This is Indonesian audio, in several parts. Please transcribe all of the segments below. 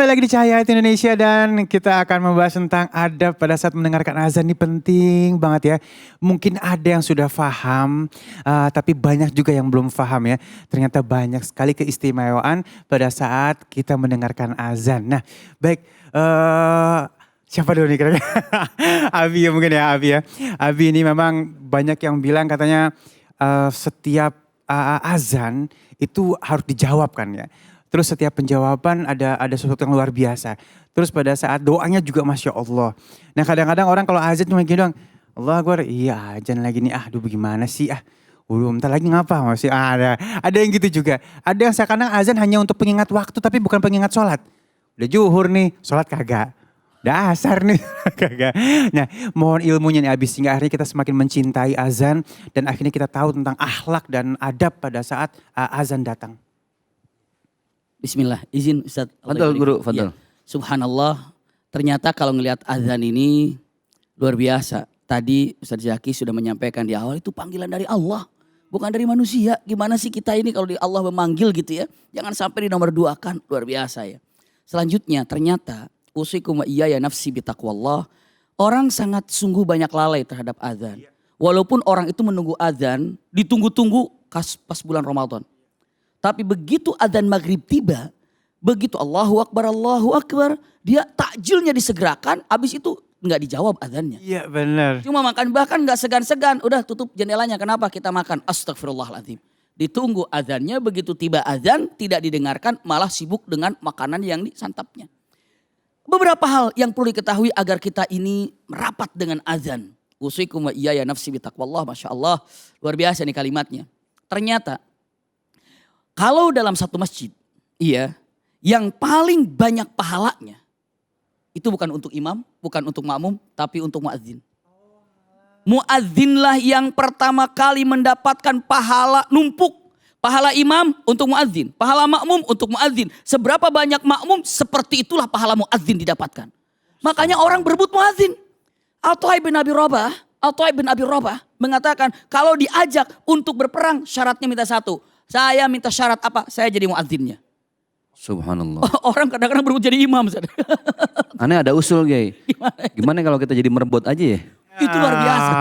Kembali lagi di Cahaya Hati Indonesia dan kita akan membahas tentang adab pada saat mendengarkan azan. Ini penting banget ya. Mungkin ada yang sudah paham, tapi banyak juga yang belum paham ya. Ternyata banyak sekali keistimewaan pada saat kita mendengarkan azan. Nah baik, siapa dulu nih kira-kira? Abi ya mungkin ya, Abi ya. Abi ini memang banyak yang bilang katanya setiap azan itu harus dijawab kan ya. Terus setiap penjawaban ada sesuatu yang luar biasa. Terus pada saat doanya juga Masya Allah. Nah kadang-kadang orang kalau azan cuma gini doang. Allah Akbar, iya azan lagi nih, aduh bagaimana sih bentar lagi ngapa masih ada yang gitu juga. Ada yang sekarang azan hanya untuk pengingat waktu tapi bukan pengingat sholat. Udah zuhur nih, sholat kagak. Dasar nih kagak. Nah mohon ilmunya nih Abi sehingga akhirnya kita semakin mencintai azan. Dan akhirnya kita tahu tentang akhlak dan adab pada saat azan datang. Bismillah, izin Ustaz. Fadal guru, fadal. Ya. Subhanallah, ternyata kalau ngelihat azan ini luar biasa. Tadi Ustaz Zaki sudah menyampaikan di awal itu panggilan dari Allah. Bukan dari manusia. Gimana sih kita ini kalau di Allah memanggil gitu ya. Jangan sampai di nomor 2 kan, luar biasa ya. Selanjutnya ternyata, usikum wa iyaya nafsi bitaqwallah. Orang sangat sungguh banyak lalai terhadap azan. Walaupun orang itu menunggu azan, ditunggu-tunggu pas bulan Ramadan. Tapi begitu adzan maghrib tiba, begitu Allahu Akbar, dia takjilnya disegerakan, habis itu nggak dijawab adzannya. Iya benar. Cuma makan, bahkan nggak segan-segan, udah tutup jendelanya, kenapa kita makan? Astagfirullahaladzim. Ditunggu adzannya, begitu tiba adzan tidak didengarkan, malah sibuk dengan makanan yang disantapnya. Beberapa hal yang perlu diketahui agar kita ini merapat dengan adzan. Usikum wa iyaya nafsi bitaqwallah, Masya Allah, luar biasa nih kalimatnya. Ternyata kalau dalam satu masjid, iya, yang paling banyak pahalanya itu bukan untuk imam, bukan untuk makmum, tapi untuk muadzin. Muadzinlah yang pertama kali mendapatkan pahala numpuk. Pahala imam untuk muadzin, pahala makmum untuk muadzin. Seberapa banyak makmum, seperti itulah pahala muadzin didapatkan. Makanya orang berebut muadzin. Al-Tuhaib bin Abi Rabah mengatakan kalau diajak untuk berperang syaratnya minta satu. Saya minta syarat apa? Saya jadi muadzinnya. Subhanallah. Orang kadang-kadang berebut jadi imam. Aneh ada usul Gay. Gimana kalau kita jadi merebut aja ya? Itu luar biasa.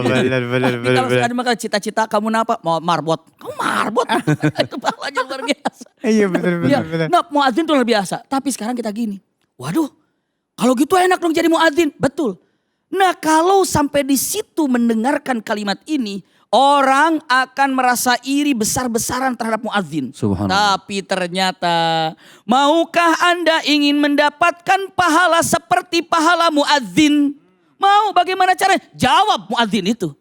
Benar. Kalau ada maka cita-cita kamu apa? Mau marbot. Kamu marbot. Itu pahalanya luar biasa. Iya benar. Nah muadzin itu luar biasa. Tapi sekarang kita gini. Waduh kalau gitu enak dong jadi muadzin. Betul. Nah kalau sampai di situ mendengarkan kalimat ini. Orang akan merasa iri besar-besaran terhadap muadzin. Tapi ternyata maukah Anda ingin mendapatkan pahala seperti pahala muadzin? Mau, bagaimana caranya? Jawab muadzin itu.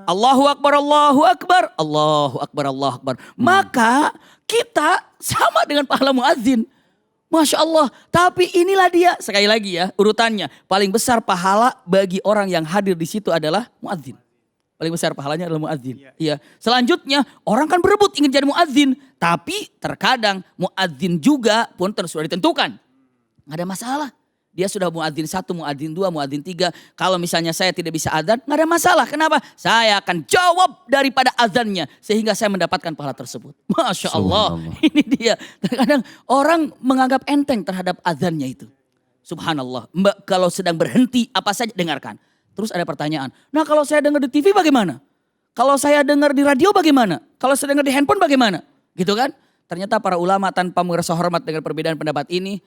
Allahu Akbar, Allahu Akbar, Allahu Akbar, Allahu Akbar. Maka kita sama dengan pahala muadzin. Masya Allah. Tapi inilah dia, sekali lagi ya urutannya. Paling besar pahala bagi orang yang hadir di situ adalah muadzin. Paling besar pahalanya adalah muadzin. Iya. Selanjutnya orang kan berebut ingin jadi muadzin. Tapi terkadang muadzin juga pun sudah ditentukan. Gak ada masalah. Dia sudah muadzin 1, muadzin 2, muadzin 3. Kalau misalnya saya tidak bisa adzan, gak ada masalah. Kenapa? Saya akan jawab daripada adzannya. Sehingga saya mendapatkan pahala tersebut. Masya Allah. Ini dia. Terkadang orang menganggap enteng terhadap adzannya itu. Subhanallah. Mbak kalau sedang berhenti apa saja dengarkan. Terus ada pertanyaan, nah kalau saya dengar di TV bagaimana? Kalau saya dengar di radio bagaimana? Kalau saya dengar di handphone bagaimana? Gitu kan? Ternyata para ulama tanpa merasa hormat dengan perbedaan pendapat ini,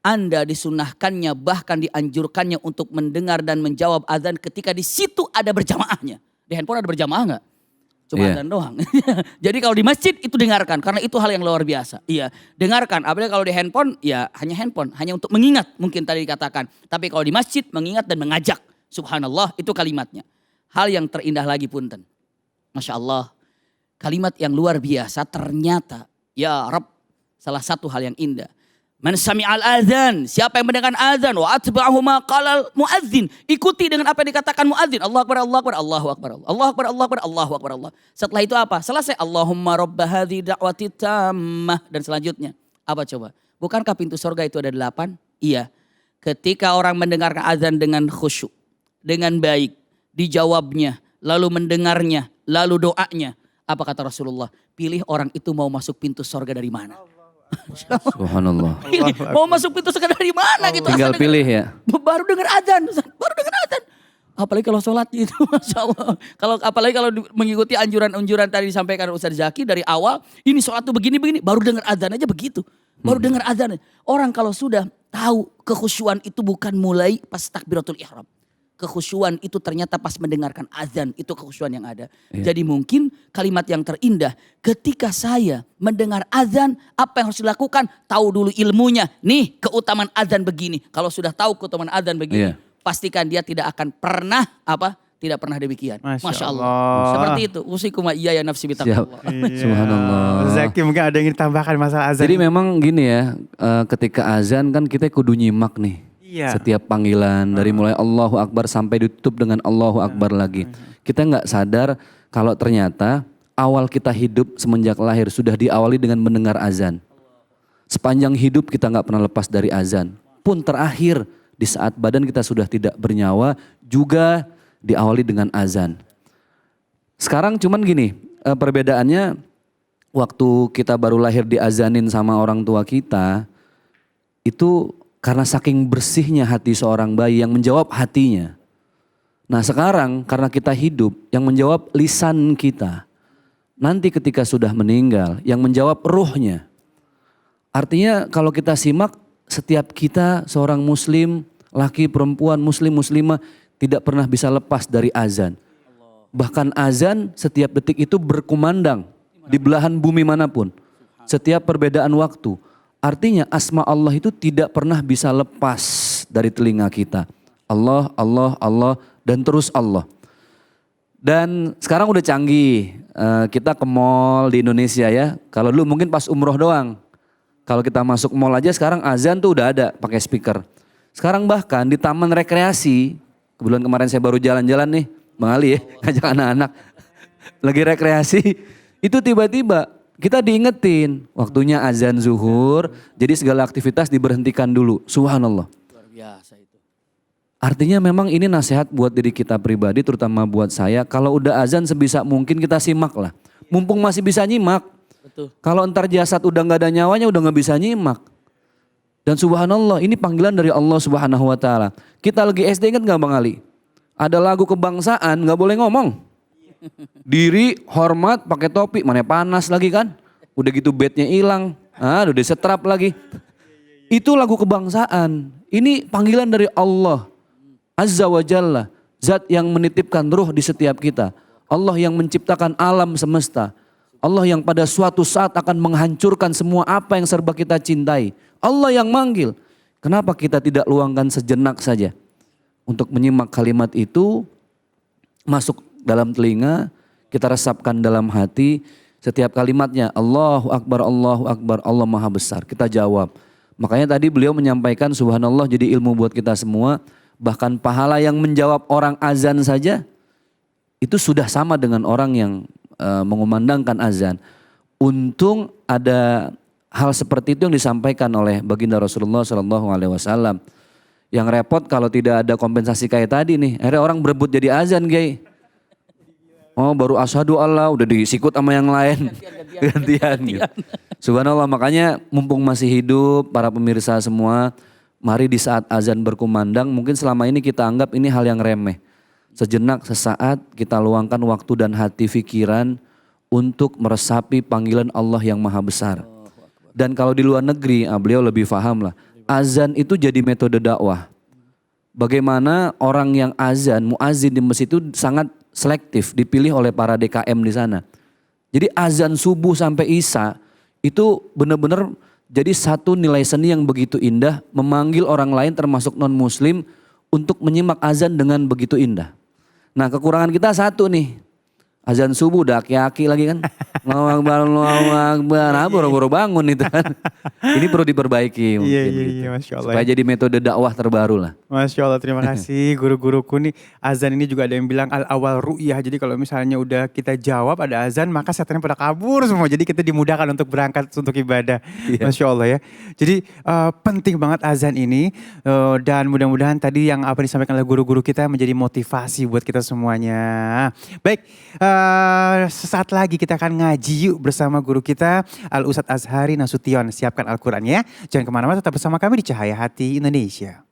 Anda disunahkannya bahkan dianjurkannya untuk mendengar dan menjawab azan ketika di situ ada berjamaahnya. Di handphone ada berjamaah nggak? Cuma azan doang. Jadi kalau di masjid itu dengarkan karena itu hal yang luar biasa. Iya, dengarkan. Apalagi kalau di handphone ya hanya handphone, hanya untuk mengingat mungkin tadi dikatakan. Tapi kalau di masjid mengingat dan mengajak. Subhanallah itu kalimatnya. Hal yang terindah lagi punten. Masya Allah. Kalimat yang luar biasa ternyata. Ya Rabb. Salah satu hal yang indah. Man sami'al azan. Siapa yang mendengarkan azan. Wa atba'ahu ma qalal muadzin. Ikuti dengan apa yang dikatakan muadzin. Allahu Akbar, Allahu Akbar, Allahu Akbar. Allahu Akbar, Allahu Akbar, Allahu Akbar, Allah. Setelah itu apa? Selesai. Allahumma rabba hadhi da'wati tammah. Dan selanjutnya. Apa coba? Bukankah pintu surga itu ada 8? Iya. Ketika orang mendengarkan azan dengan khusyuk. Dengan baik, dijawabnya, lalu mendengarnya, lalu doanya. Apa kata Rasulullah? Pilih orang itu mau masuk pintu sorga dari mana. Subhanallah. Pilih, mau masuk pintu sekedar dari mana gitu. Tinggal asal pilih ya. baru dengar azan, Ustaz. Baru dengar azan. Apalagi kalau sholat gitu, Masya Allah. Apalagi kalau mengikuti anjuran-anjuran tadi disampaikan Ustaz Zaki dari awal. Ini sholat tuh begini-begini, baru dengar azan aja begitu. Baru dengar azan. Orang kalau sudah tahu kekhusyuan itu bukan mulai pas takbiratul ihram. Kekhusyuan itu ternyata pas mendengarkan azan, itu kekhusyuan yang ada. Jadi mungkin kalimat yang terindah, ketika saya mendengar azan, apa yang harus dilakukan? Tahu dulu ilmunya. Nih keutamaan azan begini. Kalau sudah tahu keutamaan azan begini, pastikan dia tidak akan pernah tidak pernah demikian. Masya Allah. Seperti itu. Usikum wa iya ya nafsi bitaqwa. Subhanallah. Zaki mungkin ada yang ditambahkan masalah azan. Jadi memang gini ya, ketika azan kan kita kudu nyimak nih. Setiap panggilan dari mulai Allahu Akbar sampai ditutup dengan Allahu Akbar lagi. Kita nggak sadar kalau ternyata awal kita hidup semenjak lahir sudah diawali dengan mendengar azan. Sepanjang hidup kita nggak pernah lepas dari azan. Pun terakhir di saat badan kita sudah tidak bernyawa juga diawali dengan azan. Sekarang cuman gini, perbedaannya waktu kita baru lahir diazanin sama orang tua kita, itu karena saking bersihnya hati seorang bayi yang menjawab hatinya. Nah sekarang karena kita hidup yang menjawab lisan kita. Nanti ketika sudah meninggal yang menjawab ruhnya. Artinya kalau kita simak setiap kita seorang muslim, laki perempuan, muslim muslimah tidak pernah bisa lepas dari azan. Bahkan azan setiap detik itu berkumandang di belahan bumi manapun. Setiap perbedaan waktu. Artinya asma Allah itu tidak pernah bisa lepas dari telinga kita. Allah, Allah, Allah dan terus Allah. Dan sekarang udah canggih, kita ke mall di Indonesia ya. Kalau dulu mungkin pas umroh doang. Kalau kita masuk mall aja sekarang azan tuh udah ada pakai speaker. Sekarang bahkan di taman rekreasi, kebetulan kemarin saya baru jalan-jalan nih, Bang Ali ya, ngajak anak-anak. Lagi rekreasi, itu tiba-tiba kita diingetin waktunya azan zuhur, jadi segala aktivitas diberhentikan dulu. Subhanallah. Luar biasa itu. Artinya memang ini nasihat buat diri kita pribadi, terutama buat saya. Kalau udah azan sebisa mungkin kita simak lah. Mumpung masih bisa nyimak. Betul. Kalau entar jasad udah nggak ada nyawanya udah nggak bisa nyimak. Dan subhanallah ini panggilan dari Allah Subhanahu Wa Taala. Kita lagi SD ingat nggak Bang Ali? Ada lagu kebangsaan nggak boleh ngomong. Diri, hormat, pakai topi, mana panas lagi kan? Udah gitu bednya hilang, udah disetrap lagi. Itu lagu kebangsaan. Ini panggilan dari Allah Azza wa Jalla, zat yang menitipkan ruh di setiap kita. Allah yang menciptakan alam semesta. Allah yang pada suatu saat akan menghancurkan semua apa yang serba kita cintai. Allah yang manggil. Kenapa kita tidak luangkan sejenak saja untuk menyimak kalimat itu, masuk dalam telinga, kita resapkan dalam hati, setiap kalimatnya Allahu Akbar, Allahu Akbar, Allah Maha Besar. Kita jawab. Makanya tadi beliau menyampaikan subhanallah jadi ilmu buat kita semua. Bahkan pahala yang menjawab orang azan saja itu sudah sama dengan orang yang mengumandangkan azan. Untung ada hal seperti itu yang disampaikan oleh baginda Rasulullah SAW. Yang repot kalau tidak ada kompensasi kayak tadi nih. Akhirnya orang berebut jadi azan Gay. Oh baru asyhadu Allah udah disikut sama yang lain. Gantian. Gitu. Subhanallah makanya mumpung masih hidup para pemirsa semua. Mari di saat azan berkumandang mungkin selama ini kita anggap ini hal yang remeh. Sejenak sesaat kita luangkan waktu dan hati pikiran untuk meresapi panggilan Allah yang maha besar. Dan kalau di luar negeri beliau lebih paham lah. Azan itu jadi metode dakwah. Bagaimana orang yang azan, muazin di masjid itu sangat selektif, dipilih oleh para DKM di sana. Jadi azan subuh sampai isya itu benar-benar jadi satu nilai seni yang begitu indah, memanggil orang lain termasuk non muslim untuk menyimak azan dengan begitu indah. Nah kekurangan kita satu nih, azan subuh udah aki-aki lagi kan. Allahu Akbar, Allahu Akbar. Nah, boro-boro bangun itu kan. Ini perlu diperbaiki mungkin gitu. Masya Allah. Supaya jadi metode dakwah terbaru lah. Masya Allah, terima kasih guru-guruku nih. Azan ini juga ada yang bilang al-awal ru'yah. Jadi kalau misalnya udah kita jawab ada azan, maka setannya pada kabur semua. Jadi kita dimudahkan untuk berangkat untuk ibadah. Masya Allah ya. Jadi penting banget azan ini. Dan mudah-mudahan tadi yang apa disampaikan oleh guru-guru kita menjadi motivasi buat kita semuanya. Baik, sesaat lagi kita akan ngaji yuk bersama guru kita Al Ustadz Azhari Nasution. Siapkan Al-Quran ya. Jangan kemana-mana, tetap bersama kami di Cahaya Hati Indonesia.